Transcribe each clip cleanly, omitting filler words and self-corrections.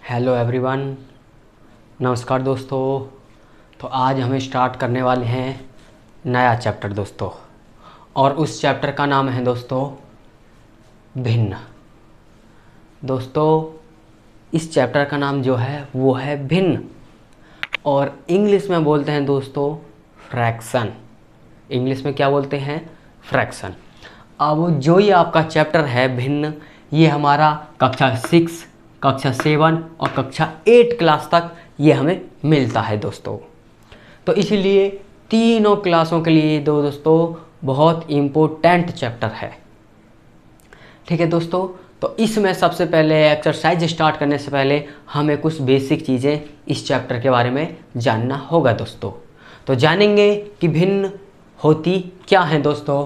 Hello everyone, नमस्कार दोस्तों। तो आज हमें स्टार्ट करने वाले हैं नया चैप्टर दोस्तों, और उस चैप्टर का नाम है दोस्तों भिन्न। दोस्तों इस चैप्टर का नाम जो है वो है भिन्न, और इंग्लिश में बोलते हैं दोस्तों फ्रैक्शन। इंग्लिश में क्या बोलते हैं? फ्रैक्शन। अब जो ये आपका चैप्टर है भिन्न, ये हमारा कक्षा 6, कक्षा 7 और कक्षा 8 क्लास तक ये हमें मिलता है दोस्तों। तो इसीलिए तीनों क्लासों के लिए दोस्तों बहुत इम्पोर्टेंट चैप्टर है। ठीक है दोस्तों, तो इसमें सबसे पहले एक्सरसाइज स्टार्ट करने से पहले हमें कुछ बेसिक चीज़ें इस चैप्टर के बारे में जानना होगा दोस्तों। तो जानेंगे कि भिन्न होती क्या है दोस्तों।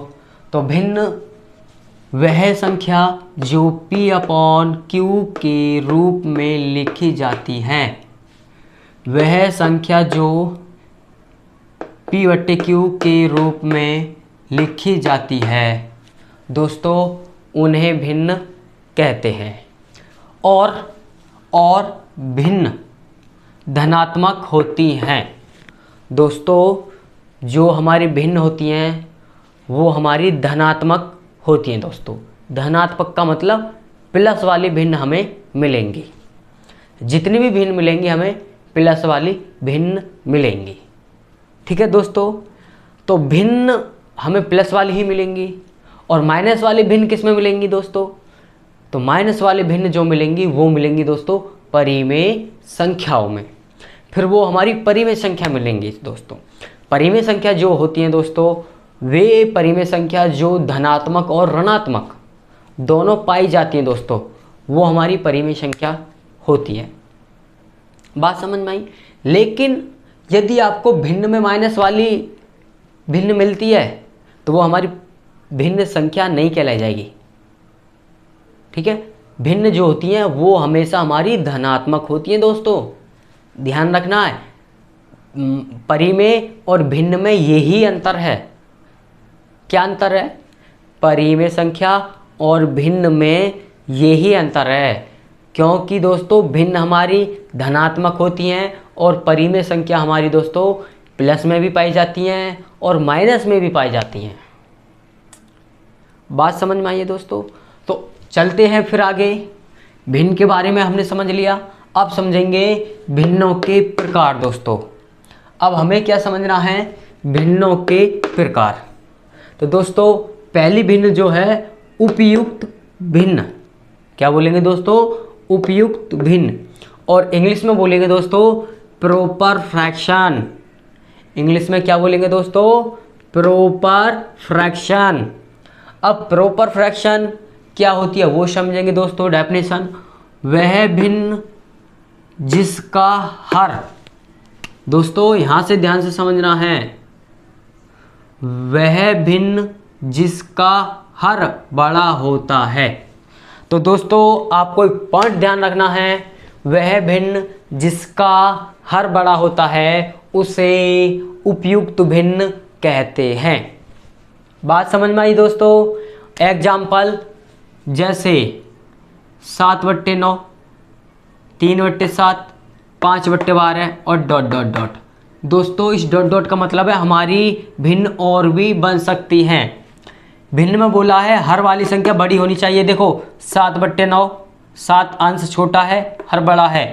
तो भिन्न वह संख्या जो P/Q के रूप में लिखी जाती है, वह संख्या जो P/Q के रूप में लिखी जाती है दोस्तों, उन्हें भिन्न कहते हैं। और भिन्न धनात्मक होती हैं दोस्तों। जो हमारी भिन्न होती हैं वो हमारी धनात्मक होती हैं दोस्तों। धनात्मक का मतलब प्लस वाली भिन्न हमें मिलेंगी। जितनी भी भिन्न मिलेंगी हमें प्लस वाली भिन्न मिलेंगी। ठीक है दोस्तों, तो भिन्न हमें प्लस वाली ही मिलेंगी। और माइनस वाली भिन्न किस में मिलेंगी दोस्तों? तो माइनस वाली भिन्न जो मिलेंगी वो मिलेंगी दोस्तों परिमेय संख्याओं में। फिर वो हमारी परिमेय संख्या मिलेंगी दोस्तों। परिमेय संख्या जो होती हैं दोस्तों, वे परिमेय संख्या जो धनात्मक और ऋणात्मक दोनों पाई जाती हैं दोस्तों, वो हमारी परिमेय संख्या होती है। बात समझ में आई? लेकिन यदि आपको भिन्न में माइनस वाली भिन्न मिलती है तो वो हमारी भिन्न संख्या नहीं कहलाई जाएगी। ठीक है, भिन्न जो होती हैं वो हमेशा हमारी धनात्मक होती हैं दोस्तों। ध्यान रखना है, परिमेय और भिन्न में यही अंतर है। क्या अंतर है? परिमेय संख्या और भिन्न में यही अंतर है। क्योंकि दोस्तों भिन्न हमारी धनात्मक होती हैं और परिमेय संख्या हमारी दोस्तों प्लस में भी पाई जाती हैं और माइनस में भी पाई जाती हैं। बात समझ में आई है दोस्तों? तो चलते हैं फिर आगे। भिन्न के बारे में हमने समझ लिया, अब समझेंगे भिन्नों के प्रकार दोस्तों। अब हमें क्या समझना है? भिन्नों के प्रकार। तो दोस्तों पहली भिन्न जो है उपयुक्त भिन्न। क्या बोलेंगे दोस्तों? उपयुक्त भिन्न। और इंग्लिश में बोलेंगे दोस्तों प्रॉपर फ्रैक्शन। इंग्लिश में क्या बोलेंगे दोस्तों? Proper fraction. अब प्रॉपर फ्रैक्शन क्या होती है वो समझेंगे दोस्तों। डेफिनेशन, वह भिन्न जिसका हर, दोस्तों यहां से ध्यान से समझना है, वह भिन्न जिसका हर बड़ा होता है। तो दोस्तों आपको एक पॉइंट ध्यान रखना है, वह भिन्न जिसका हर बड़ा होता है उसे उपयुक्त भिन्न कहते हैं। बात समझ में आई दोस्तों? एग्जाम्पल जैसे 7/9, 3/7, 5/12 और डॉट डॉट डॉट। दोस्तों इस डॉट डॉट का मतलब है हमारी भिन्न और भी बन सकती हैं। भिन्न में बोला है हर वाली संख्या बड़ी होनी चाहिए। देखो 7/9, 7 अंश छोटा है हर बड़ा है।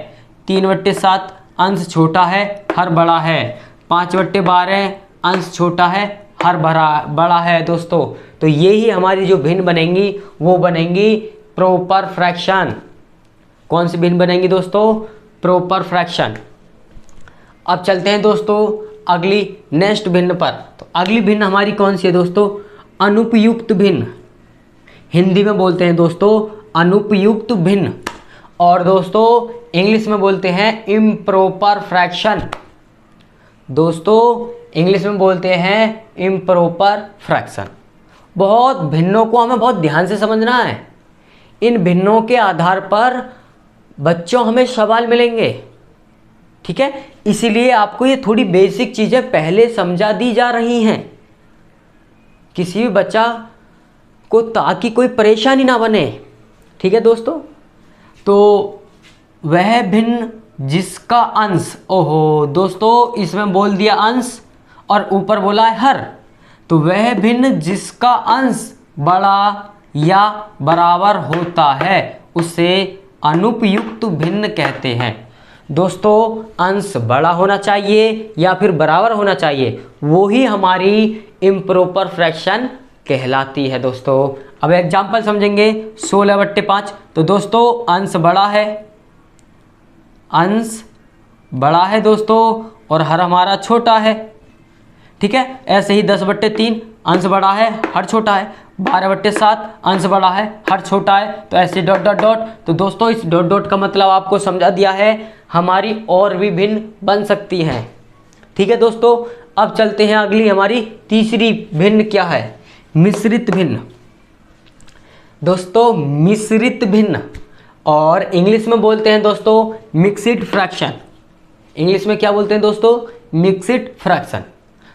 3/7 अंश छोटा है हर बड़ा है। 5/12 अंश छोटा है हर बड़ा है दोस्तों। तो यही हमारी जो भिन्न बनेंगी वो बनेंगी प्रॉपर फ्रैक्शन। कौन सी भिन्न बनेंगी दोस्तों? Proper fraction. अब चलते हैं दोस्तों अगली नेक्स्ट भिन्न पर। तो अगली भिन्न हमारी कौन सी है दोस्तों? अनुपयुक्त भिन्न। हिंदी में बोलते हैं दोस्तों अनुपयुक्त भिन्न, और दोस्तों इंग्लिश में बोलते हैं इम्प्रॉपर फ्रैक्शन। दोस्तों इंग्लिश में बोलते हैं इम्प्रॉपर फ्रैक्शन। बहुत भिन्नों को हमें बहुत ध्यान से समझना है। इन भिन्नों के आधार पर बच्चों हमें सवाल मिलेंगे। ठीक है, इसीलिए आपको ये थोड़ी बेसिक चीज़ें पहले समझा दी जा रही हैं किसी भी बच्चा को, ताकि कोई परेशानी ना बने। ठीक है दोस्तों, तो वह भिन्न जिसका अंश, ओहो दोस्तों इसमें बोल दिया अंश और ऊपर बोला है हर, तो वह भिन्न जिसका अंश बड़ा या बराबर होता है उसे अनुपयुक्त भिन्न कहते हैं। दोस्तों अंश बड़ा होना चाहिए या फिर बराबर होना चाहिए, वो ही हमारी इम्प्रॉपर फ्रैक्शन कहलाती है। दोस्तों अब एग्जाम्पल समझेंगे 16/5। तो दोस्तों अंश बड़ा है दोस्तों और हर हमारा छोटा है, ठीक है। ऐसे ही 10/3 अंश बड़ा है हर छोटा है, 12/7 अंश बड़ा है हर छोटा है, तो ऐसे डॉट डॉट डॉट। तो दोस्तों इस डॉट डॉट का मतलब आपको समझा दिया है, हमारी और भी भिन्न बन सकती हैं, ठीक है दोस्तों। अब चलते हैं अगली हमारी तीसरी भिन्न क्या है, मिश्रित भिन्न। दोस्तों मिश्रित भिन्न और इंग्लिश में बोलते हैं दोस्तों मिक्स्ड फ्रैक्शन। इंग्लिश में क्या बोलते हैं दोस्तों, मिक्स्ड फ्रैक्शन।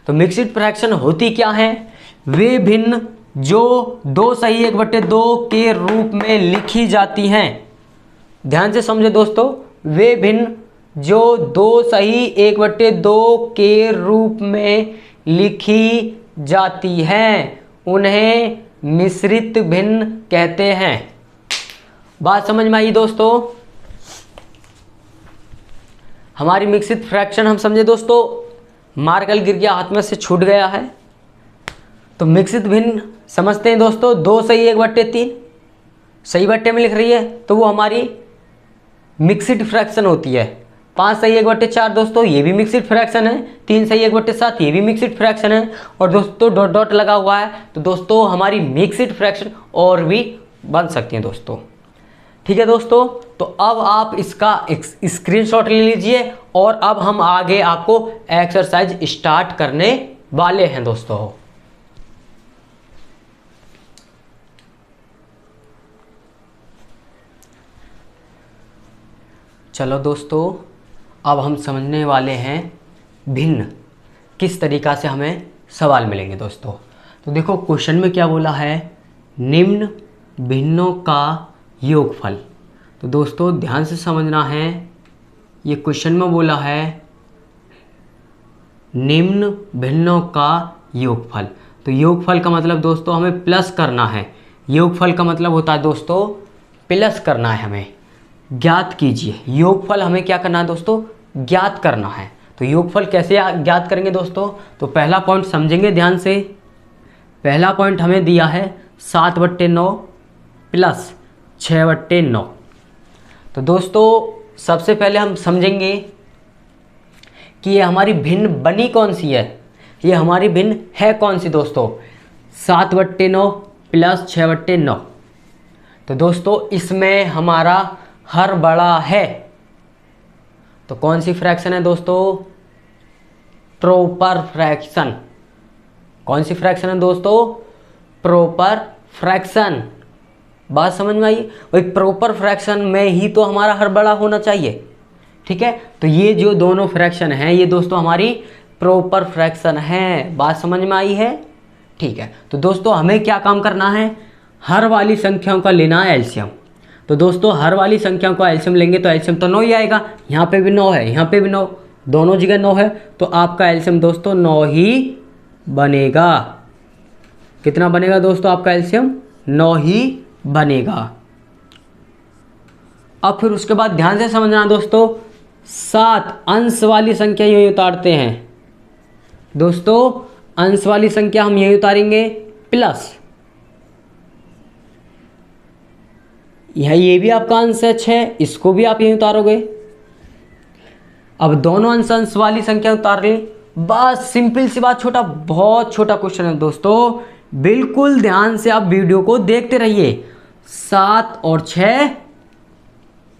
तो मिक्स्ड फ्रैक्शन होती क्या है, वे भिन्न जो 2 सही 1/2 के रूप में लिखी जाती हैं। ध्यान से समझे दोस्तों, वे भिन्न जो 2 सही 1/2 के रूप में लिखी जाती हैं उन्हें मिश्रित भिन्न कहते हैं। बात समझ में आई दोस्तों, हमारी मिक्सित फ्रैक्शन हम समझे दोस्तों, मार्कर गिर गया हाथ में से छूट गया है। तो मिक्सित भिन्न समझते हैं दोस्तों, 2 सही 1/3 सही बट्टे में लिख रही है तो वो हमारी मिक्सिड फ्रैक्शन होती है। 5 सही 1/4 दोस्तों ये भी मिक्सिड फ्रैक्शन है, 3 सही 1/7 ये भी मिक्सिड फ्रैक्शन है, और दोस्तों डॉट डॉट लगा हुआ है, तो दोस्तों हमारी मिक्सिड फ्रैक्शन और भी बन सकती हैं दोस्तों, ठीक है दोस्तों। तो अब आप इसका स्क्रीनशॉट ले लीजिए और अब हम आगे आपको एक्सरसाइज स्टार्ट करने वाले हैं दोस्तों। चलो दोस्तों अब हम समझने वाले हैं भिन्न किस तरीक़ा से हमें सवाल मिलेंगे दोस्तों। तो देखो क्वेश्चन में क्या बोला है, निम्न भिन्नों का योगफल। तो दोस्तों ध्यान से समझना है, ये क्वेश्चन में बोला है निम्न भिन्नों का योगफल। तो योगफल का मतलब दोस्तों हमें प्लस करना है, योगफल का मतलब होता है दोस्तों प्लस करना है, हमें ज्ञात कीजिए। योगफल हमें क्या करना है दोस्तों, ज्ञात करना है। तो योगफल कैसे ज्ञात करेंगे दोस्तों, तो पहला पॉइंट समझेंगे ध्यान से। पहला पॉइंट हमें दिया है 7/9 प्लस 6/9। तो दोस्तों सबसे पहले हम समझेंगे कि ये हमारी भिन्न बनी कौन सी है, ये हमारी भिन्न है कौन सी दोस्तों, 7/9 प्लस 6/9। तो दोस्तों इसमें हमारा हर बड़ा है, तो कौन सी फ्रैक्शन है दोस्तों, प्रॉपर फ्रैक्शन। कौन सी फ्रैक्शन है दोस्तों, प्रॉपर फ्रैक्शन। बात समझ में आई, वही प्रॉपर फ्रैक्शन में ही तो हमारा हर बड़ा होना चाहिए, ठीक है। तो ये जो दोनों फ्रैक्शन हैं ये दोस्तों हमारी प्रॉपर फ्रैक्शन है। बात समझ में आई है, ठीक है। तो दोस्तों हमें क्या काम करना है, हर वाली संख्याओं का लेना है एलसीएम। तो दोस्तों हर वाली संख्याओं का एलसीएम लेंगे तो एलसीएम तो 9 ही आएगा, यहाँ पे भी 9 है यहाँ पे भी 9, दोनों जगह 9 है, तो आपका एलसीएम दोस्तों 9 ही बनेगा। कितना बनेगा दोस्तों आपका एलसीएम, 9 ही बनेगा। अब फिर उसके बाद ध्यान से समझना दोस्तों, 7 अंश वाली संख्या यही उतारते हैं दोस्तों, अंश वाली संख्या हम यही उतारेंगे प्लस, यह ये भी आपका अंश है 6, इसको भी आप यही उतारोगे। अब दोनों अंश वाली संख्या उतार ले, बस सिंपल सी बात, छोटा बहुत छोटा क्वेश्चन है दोस्तों, बिल्कुल ध्यान से आप वीडियो को देखते रहिए। 7 और 6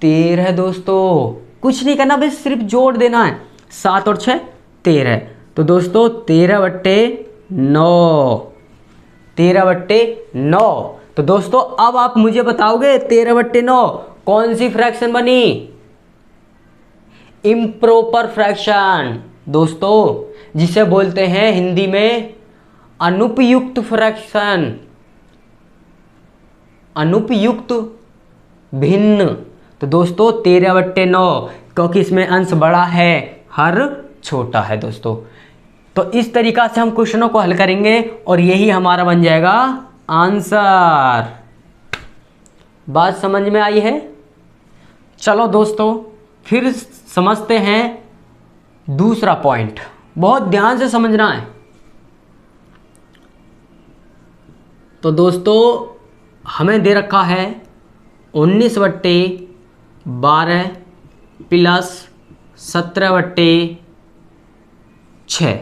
13 दोस्तों, कुछ नहीं करना, बस सिर्फ जोड़ देना है, 7 और 6 13। तो दोस्तों 13/9, 13/9। तो दोस्तों अब आप मुझे बताओगे 13/9 कौन सी फ्रैक्शन बनी, इम्प्रॉपर फ्रैक्शन दोस्तों, जिसे बोलते हैं हिंदी में अनुपयुक्त फ्रैक्शन, अनुपयुक्त भिन्न। तो दोस्तों 13/9, क्योंकि इसमें अंश बड़ा है, हर छोटा है दोस्तों। तो इस तरीका से हम क्वेश्चनों को हल करेंगे और यही हमारा बन जाएगा आंसर। बात समझ में आई है? चलो दोस्तों फिर समझते हैं दूसरा पॉइंट, बहुत ध्यान से समझना है। तो दोस्तों हमें दे रखा है 19/12 प्लस 17/6।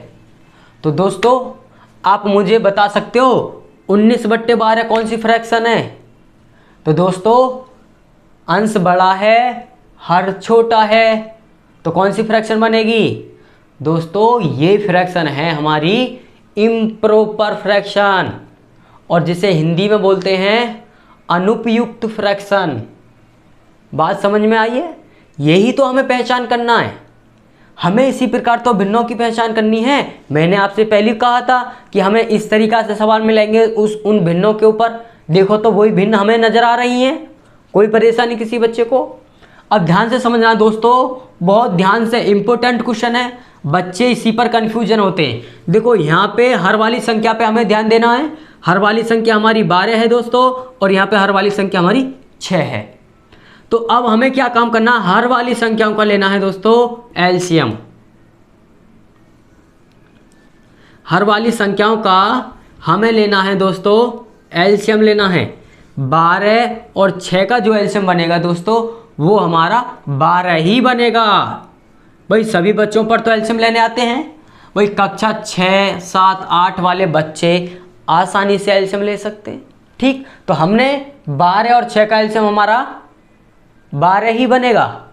तो दोस्तों आप मुझे बता सकते हो 19/12 कौन सी फ्रैक्शन है? तो दोस्तों अंश बड़ा है, हर छोटा है, तो कौन सी फ्रैक्शन बनेगी? दोस्तों ये फ्रैक्शन है हमारी इम्प्रॉपर फ्रैक्शन, और जिसे हिंदी में बोलते हैं अनुपयुक्त फ्रैक्शन। बात समझ में आई है? यही तो हमें पहचान करना है। हमें इसी प्रकार तो भिन्नों की पहचान करनी है। मैंने आपसे पहले कहा था कि हमें इस तरीका से सवाल मिलेंगे उन भिन्नों के ऊपर। देखो तो वही भिन्न हमें नजर आ रही हैं, कोई परेशानी किसी बच्चे को? अब ध्यान से समझना दोस्तों, बहुत ध्यान से, इंपॉर्टेंट क्वेश्चन है। बच्चे इसी पर कंफ्यूजन होते हैं। देखो यहाँ पे हर वाली संख्या पे हमें ध्यान देना है। हर वाली संख्या हमारी 12 है दोस्तों, और यहाँ पे हर वाली संख्या हमारी 6 है। तो अब हमें क्या काम करना, हर वाली संख्याओं का लेना है दोस्तों एलसीएम। हर वाली संख्याओं का हमें लेना है दोस्तों एलसीएम लेना है। 12 और 6 का जो एलसीएम बनेगा दोस्तों वो हमारा 12 ही बनेगा। भाई सभी बच्चों पर तो एलसीएम लेने आते हैं। भाई कक्षा 6, 7, 8 वाले बच्चे आसानी से एलसीएम ले सकते हैं। ठीक, तो हमने 12 और 6 का एलसीएम हमारा 12 ही बनेगा,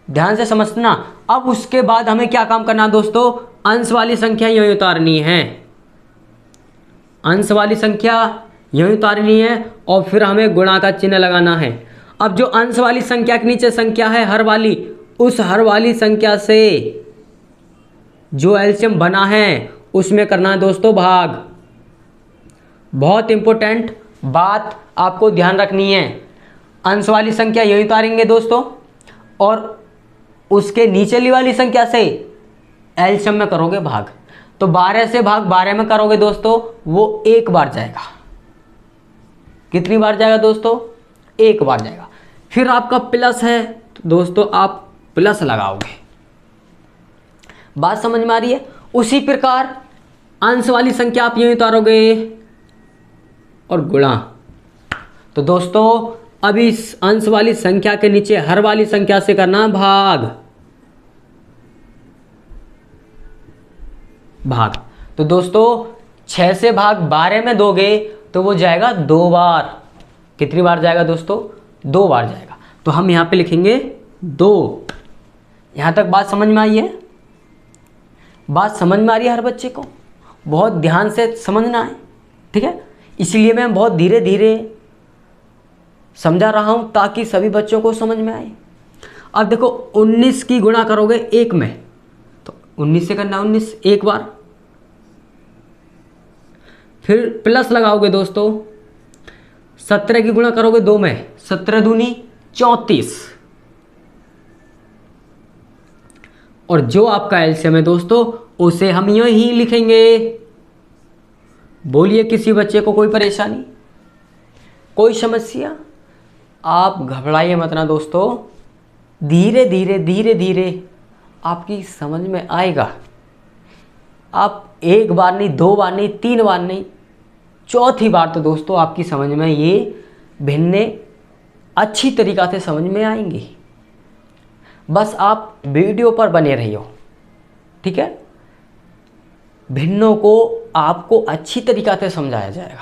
ध्यान से समझना। अब उसके बाद हमें क्या काम करना दोस्तों, अंश वाली संख्या यही उतारनी है। अंश वाली संख्या यही उतारनी है और फिर हमें गुणा का चिन्ह लगाना है। अब जो अंश वाली संख्या के नीचे संख्या है हर वाली, उस हर वाली संख्या से जो एलसीएम बना है उसमें करना है दोस्तों भाग। बहुत इंपॉर्टेंट बात आपको ध्यान रखनी है। अंश वाली संख्या यही उतारेंगे दोस्तों और उसके नीचेली वाली संख्या से एलसीएम में करोगे भाग। तो 12 से भाग 12 में करोगे दोस्तों वो एक बार जाएगा। कितनी बार जाएगा दोस्तों? एक बार जाएगा। फिर आपका प्लस है तो दोस्तों आप प्लस लगाओगे। बात समझ में आ रही है? उसी प्रकार अंश वाली संख्या आप यही उतारोगे और गुणा। तो दोस्तों अब इस अंश वाली संख्या के नीचे हर वाली संख्या से करना भाग। तो दोस्तों 6 से भाग 12 में दोगे तो वो जाएगा 2 बार। कितनी बार जाएगा दोस्तों? 2 बार जाएगा। तो हम यहाँ पे लिखेंगे 2। यहाँ तक बात समझ में आई है? बात समझ में आ रही है हर बच्चे को? बहुत ध्यान से समझना है, ठीक है? इसलिए मैं बहुत धीरे धीरे समझा रहा हूँ ताकि सभी बच्चों को समझ में आए। अब देखो 19 की गुणा करोगे 1 में, तो 19 से करना 19 एक बार। फिर प्लस लगाओगे दोस्तों, 17 की गुणा करोगे 2 में, 17 दूनी 34। और जो आपका एलसीएम है दोस्तों उसे हम यूं ही लिखेंगे। बोलिए किसी बच्चे को कोई परेशानी, कोई समस्या? आप घबराइए मत ना दोस्तों, धीरे धीरे धीरे धीरे आपकी समझ में आएगा। आप एक बार नहीं, 2 बार नहीं, 3 बार नहीं, 4थी बार तो दोस्तों आपकी समझ में ये भिन्ने अच्छी तरीक़ा से समझ में आएंगी। बस आप वीडियो पर बने रहियो, ठीक है? भिन्नों को आपको अच्छी तरीक़ा से समझाया जाएगा,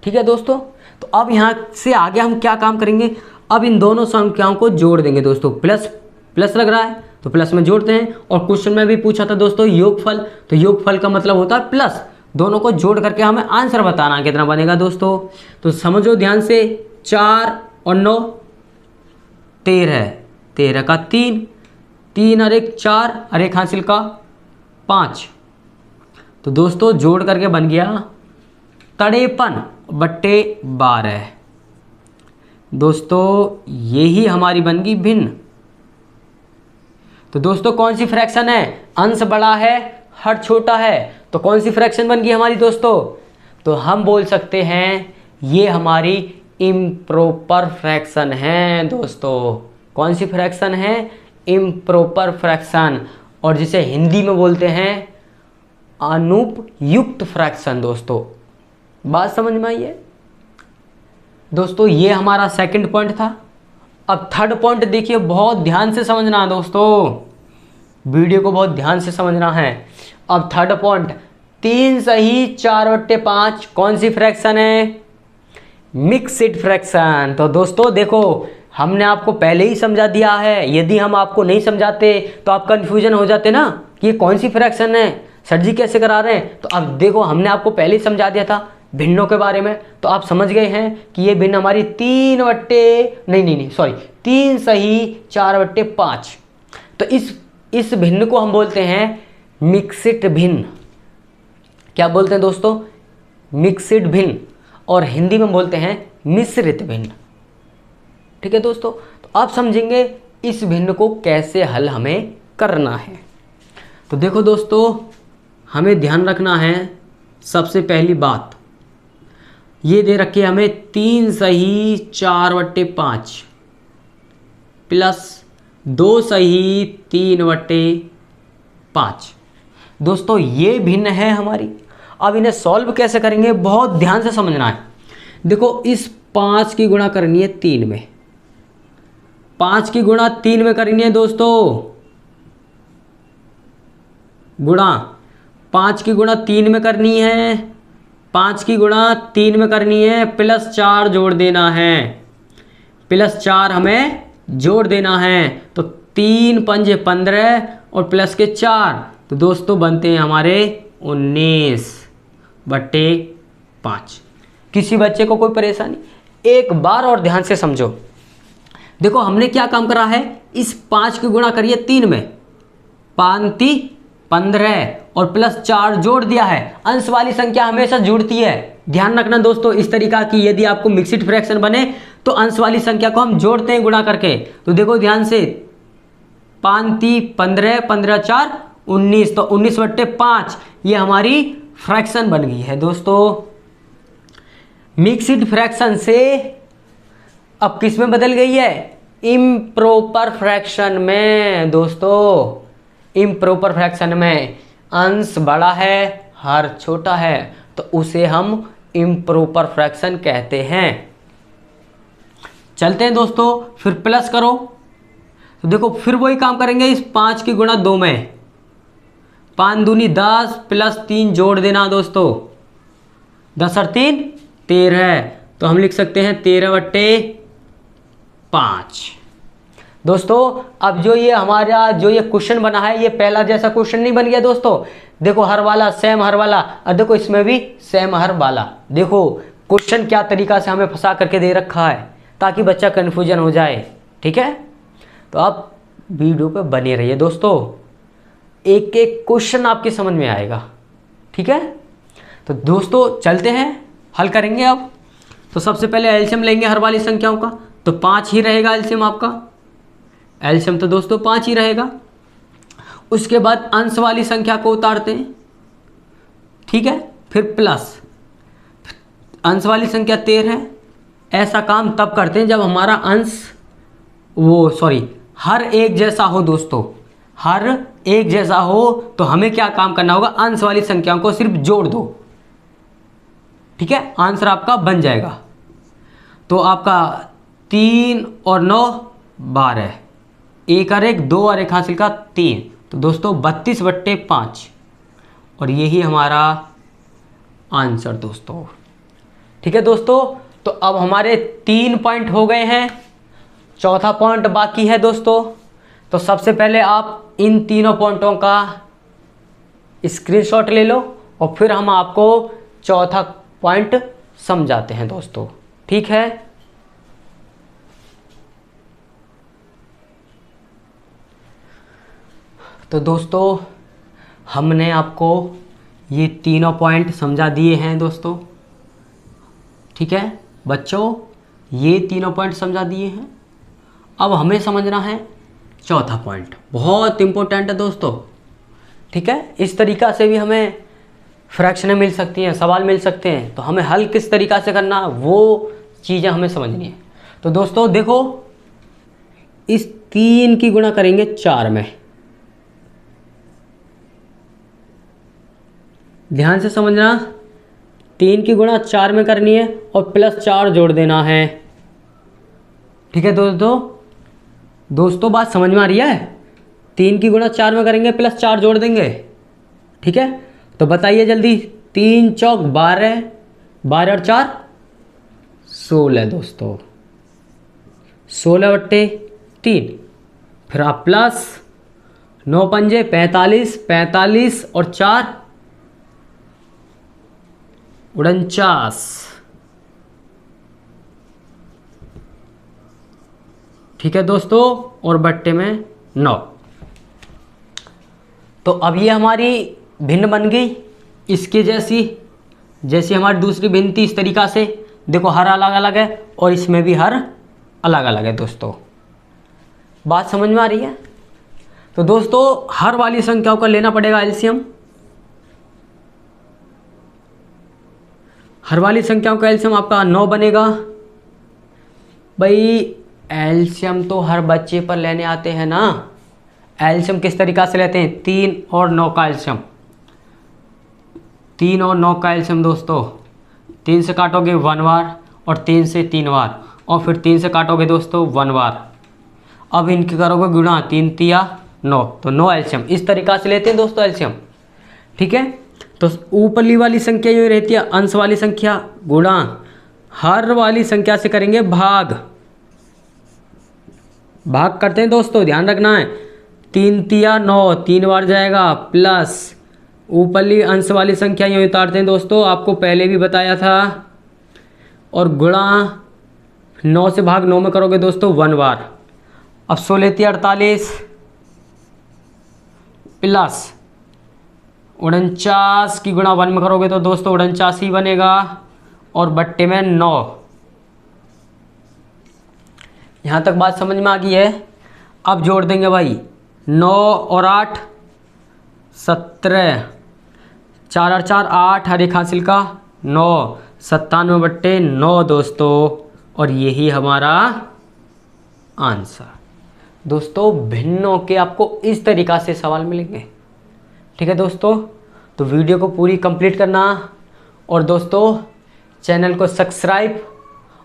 ठीक है दोस्तों? तो अब यहाँ से आगे हम क्या काम करेंगे, अब इन दोनों संख्याओं को जोड़ देंगे दोस्तों। प्लस प्लस लग रहा है तो प्लस में जोड़ते हैं। और क्वेश्चन में भी पूछा था दोस्तों योगफल, तो योगफल का मतलब होता है प्लस। दोनों को जोड़ करके हमें आंसर बताना कितना बनेगा दोस्तों। तो समझो ध्यान से, 4 और 9 13, 13 का 3, 3 और 1 4 और 1 हासिल का 5। तो दोस्तों जोड़ करके बन गया 53/12। दोस्तों यही हमारी बन गई भिन्न। तो दोस्तों कौन सी फ्रैक्शन है? अंश बड़ा है, हर छोटा है, तो कौन सी फ्रैक्शन बन गई हमारी दोस्तों? तो हम बोल सकते हैं ये हमारी इम्प्रॉपर फ्रैक्शन है दोस्तों। कौन सी फ्रैक्शन है? इम्प्रॉपर फ्रैक्शन, और जिसे हिंदी में बोलते हैं अनुपयुक्त फ्रैक्शन। दोस्तों बात समझ में आई है? दोस्तों ये हमारा सेकंड पॉइंट था। अब थर्ड पॉइंट देखिए, बहुत ध्यान से समझना है दोस्तों, वीडियो को बहुत ध्यान से समझना है। अब थर्ड पॉइंट, 3 सही 4/5 कौन सी फ्रैक्शन है? Mixed fraction. तो दोस्तों देखो, हमने आपको पहले ही समझा दिया है, यदि हम आपको नहीं समझाते तो आप कंफ्यूजन हो जाते ना कि ये कौन सी फ्रैक्शन है, सर जी कैसे करा रहे हैं। तो अब देखो, हमने आपको पहले ही समझा दिया था भिन्नों के बारे में, तो आप समझ गए हैं कि ये भिन्न हमारी 3 सही 4/5। तो इस भिन्न को हम बोलते हैं मिक्स्ड भिन्न। क्या बोलते हैं दोस्तों? मिक्स्ड भिन्न, और हिंदी में बोलते हैं मिश्रित भिन्न। ठीक है दोस्तों, तो आप समझेंगे इस भिन्न को कैसे हल हमें करना है। तो देखो दोस्तों, हमें ध्यान रखना है सबसे पहली बात, ये दे रखी है हमें 3 सही 4/5 प्लस 2 सही 3/5। दोस्तों ये भिन्न है हमारी। अब इन्हें सॉल्व कैसे करेंगे, बहुत ध्यान से समझना है। देखो, इस 5 की गुणा करनी है 3 में, 5 की गुणा 3 में करनी है दोस्तों, गुणा 5 की गुणा 3 में करनी है, 5 की गुणा 3 में करनी है, प्लस 4 जोड़ देना है, प्लस 4 हमें जोड़ देना है। तो 3 पंजे 15 और प्लस के 4, तो दोस्तों बनते हैं हमारे 19/5। किसी बच्चे को कोई परेशानी? एक बार और ध्यान से समझो। देखो हमने क्या काम करा है, इस 5 की गुणा करिए 3 में, 5 15 और प्लस 4 जोड़ दिया है। अंश वाली संख्या हमेशा जुड़ती है, ध्यान रखना दोस्तों इस तरीका की। यदि आपको मिक्स्ड फ्रैक्शन बने तो अंश वाली संख्या को हम जोड़ते हैं गुणा करके। तो देखो ध्यान से, 5 15 15 4 19, तो 19/5 ये हमारी फ्रैक्शन बन गई है दोस्तों। मिक्स्ड फ्रैक्शन से अब किस में बदल गई है? इम्प्रॉपर फ्रैक्शन में दोस्तों। इम्प्रॉपर फ्रैक्शन में अंश बड़ा है, हर छोटा है, तो उसे हम इम्प्रॉपर फ्रैक्शन कहते हैं। चलते हैं दोस्तों, फिर प्लस करो। तो देखो फिर वही काम करेंगे, इस 5 की गुणा 2 में, 5 दूनी 10 प्लस 3 जोड़ देना दोस्तों, 10 और 3 13, तो हम लिख सकते हैं 13/5। दोस्तों अब जो ये हमारा जो ये क्वेश्चन बना है, ये पहला जैसा क्वेश्चन नहीं बन गया दोस्तों। देखो हर वाला सेम हर वाला, और देखो इसमें भी सेम हर वाला। देखो क्वेश्चन क्या तरीका से हमें फंसा करके दे रखा है, ताकि बच्चा कन्फ्यूजन हो जाए। ठीक है, तो आप वीडियो पे बने रहिए दोस्तों, एक एक क्वेश्चन आपके समझ में आएगा। ठीक है, तो दोस्तों चलते हैं, हल करेंगे अब। तो सबसे पहले एलसीएम लेंगे हर वाली संख्याओं का, तो 5 ही रहेगा एलसीएम आपका। एलसीएम तो दोस्तों 5 ही रहेगा। उसके बाद अंश वाली संख्या को उतारते हैं। ठीक है, फिर प्लस अंश वाली संख्या 13 है। ऐसा काम तब करते हैं जब हमारा अंश हर एक जैसा हो दोस्तों, हर एक जैसा हो। तो हमें क्या काम करना होगा, अंश वाली संख्याओं को सिर्फ जोड़ दो। ठीक है, आंसर आपका बन जाएगा। तो आपका 3 और 9 12, 1 और 1 2 और 1 हासिल का 3, तो दोस्तों 32/5, और यही हमारा आंसर दोस्तों। ठीक है दोस्तों, तो अब हमारे 3 पॉइंट हो गए हैं, चौथा पॉइंट बाकी है दोस्तों। तो सबसे पहले आप इन तीनों पॉइंटों का स्क्रीनशॉट ले लो, और फिर हम आपको चौथा पॉइंट समझाते हैं दोस्तों। ठीक है, तो दोस्तों हमने आपको ये तीनों पॉइंट समझा दिए हैं दोस्तों। ठीक है बच्चों, ये तीनों पॉइंट समझा दिए हैं। अब हमें समझना है चौथा पॉइंट, बहुत इंपॉर्टेंट है दोस्तों। ठीक है, इस तरीक़ा से भी हमें फ्रैक्शनें मिल सकती हैं, सवाल मिल सकते हैं, तो हमें हल किस तरीक़ा से करना वो चीज़ें हमें समझनी है। तो दोस्तों देखो, इस 3 की गुणा करेंगे 4 में, ध्यान से समझना, 3 की गुणा 4 में करनी है और +4 जोड़ देना है। ठीक है दोस्तों बात समझ में आ रही है? 3 की गुणा 4 में करेंगे, +4 जोड़ देंगे। ठीक है, तो बताइए जल्दी, 3 चौक 12, 12 और 4 16 दोस्तों, 16 बट्टे 3, फिर आप प्लस 9 पंजे 45, 45 और 4 49। ठीक है दोस्तों, और बट्टे में 9। तो अब ये हमारी भिन्न बन गई इसके जैसी हमारी दूसरी भिन्न थी। इस तरीक़ा से देखो, हर अलग अलग है और इसमें भी हर अलग अलग है दोस्तों। बात समझ में आ रही है? तो दोस्तों हर वाली संख्याओं का लेना पड़ेगा एलसीएम। हर वाली संख्याओं का एलसीएम आपका 9 बनेगा। भाई एलसीएम तो हर बच्चे पर लेने आते हैं ना। एलसीएम किस तरीक़ा से लेते हैं? 3 और 9 का एलसीएम, 3 और 9 का एलसीएम दोस्तों। 3 से काटोगे 1 बार और 3 से 3 बार और फिर 3 से काटोगे दोस्तों 1 बार। अब इनके करोगे गुणा, 3 तिया 9, तो 9 एलसीएम। इस तरीक़ा से लेते हैं दोस्तों एलसीएम। ठीक है, तो ऊपरली वाली संख्या ये रहती है अंश वाली संख्या गुणा हर वाली संख्या से करेंगे भाग करते हैं दोस्तों, ध्यान रखना है। 3 तिया 9, 3 बार जाएगा, प्लस ऊपरली अंश वाली संख्या यूँ उतारते हैं दोस्तों, आपको पहले भी बताया था, और गुणा 9 से भाग 9 में करोगे दोस्तों 1 बार। अब 16 तिया 48 प्लस 49 की गुणा 1 में करोगे तो दोस्तों 49 ही बनेगा, और बट्टे में 9। यहाँ तक बात समझ में आ गई है? अब जोड़ देंगे भाई, 9 और 8 17, 4 और 4 8, हर एक हासिल का 9, 97 बट्टे 9 दोस्तों, और यही हमारा आंसर। दोस्तों भिन्नों के आपको इस तरीक़ा से सवाल मिलेंगे। ठीक है दोस्तों, तो वीडियो को पूरी कंप्लीट करना, और दोस्तों चैनल को सब्सक्राइब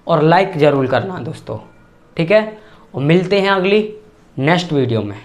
और लाइक ज़रूर करना दोस्तों। ठीक है, और मिलते हैं अगली नेक्स्ट वीडियो में।